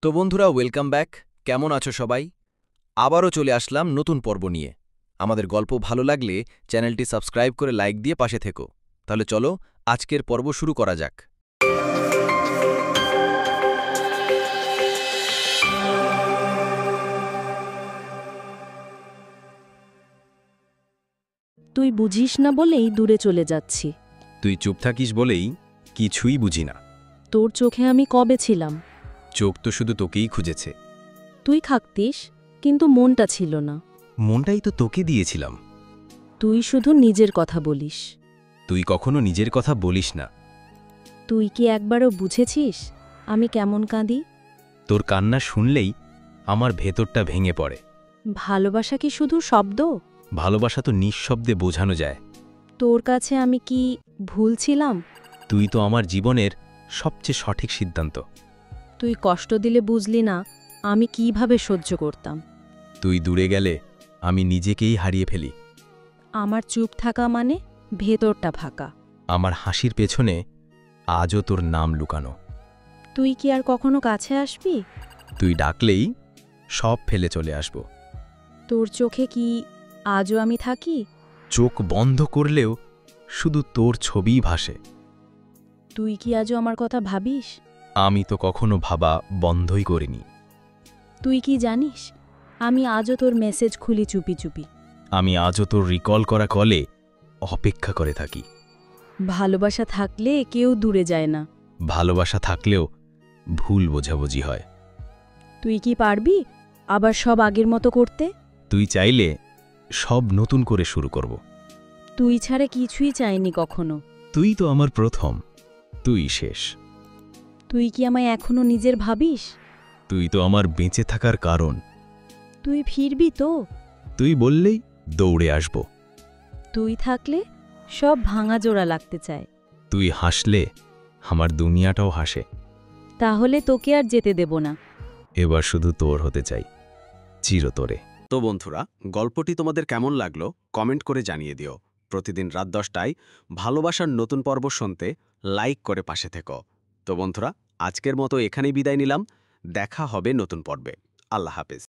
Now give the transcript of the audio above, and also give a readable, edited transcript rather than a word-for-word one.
তো বন্ধুরা, welcome back. কেমন আছো সবাই? আবারও চলে আসলাম নতুন পর্ব নিয়ে। আমাদের গল্প ভালো লাগলে চ্যানেলটি সাবস্ক্রাইব করে লাইক দিয়ে পাশে থেকো। তাহলে চলো আজকের পর্ব শুরু করা যাক। তুই বুঝিস না বলেই দূরে চলে যাচ্ছি। তুই চুপ থাকিস বলেই কিছুই বুঝি না। তোর চোখে আমি কবে ছিলাম? চোখ তো শুধু তোকেই খুঁজেছে। তুই থাকতিস, কিন্তু মনটা ছিল না। মনটাই তো তোকে দিয়েছিলাম। তুই শুধু নিজের কথা বলিস। তুই কখনো নিজের কথা বলিস না। তুই কি একবারও বুঝেছিস আমি কেমন কাঁদি? তোর কান্না শুনলেই আমার ভেতরটা ভেঙে পড়ে। ভালোবাসা কি শুধু শব্দ? ভালোবাসা তো নিঃশব্দে বোঝানো যায়। তোর কাছে আমি কি ভুল ছিলাম? তুই তো আমার জীবনের সবচেয়ে সঠিক সিদ্ধান্ত। তুই কষ্ট দিলে বুঝলি না আমি কিভাবে সহ্য করতাম। তুই দূরে গেলে আমি নিজেকেই হারিয়ে ফেলি। আমার চুপ থাকা মানে ভেতরটা ফাঁকা। আমার হাসির পেছনে আজও তোর নাম লুকানো। তুই কি আর কখনো কাছে আসবি? তুই ডাকলেই সব ফেলে চলে আসব। তোর চোখে কি আজও আমি থাকি? চোখ বন্ধ করলেও শুধু তোর ছবিই ভাসে। তুই কি আজও আমার কথা ভাবিস? আমি তো কখনো ভাবা বন্ধই করিনি। তুই কি জানিস আমি আজও তোর মেসেজ খুলি চুপি চুপি। আমি আজও তোর রিকল করা কলে অপেক্ষা করে থাকি। ভালোবাসা থাকলে কেউ দূরে যায় না। ভালোবাসা থাকলেও ভুল বোঝাবুঝি হয়। তুই কি পারবি আবার সব আগের মতো করতে? তুই চাইলে সব নতুন করে শুরু করব। তুই ছাড়া কিছুই চাইনি কখনো। তুই তো আমার প্রথম, তুই শেষ। তুই কি আমায় এখনো নিজের ভাবিস? তুই তো আমার বেঁচে থাকার কারণ। তুই ফিরবি তো? তুই বললেই দৌড়ে আসব। তুই থাকলে সব ভাঙা জোড়া লাগতে চায়। তুই হাসলে আমার দুনিয়াটাও হাসে। তাহলে তোকে আর যেতে দেব না। এবার শুধু তোর হতে চাই, চিরতরে। তো বন্ধুরা, গল্পটি তোমাদের কেমন লাগলো কমেন্ট করে জানিয়ে দিও। প্রতিদিন রাত 10টায় ভালোবাসার নতুন পর্ব শুনতে লাইক করে পাশে থেকো। তো বন্ধুরা, আজকের মতো এখানেই বিদায় নিলাম। দেখা হবে নতুন পর্বে। আল্লাহ হাফেজ।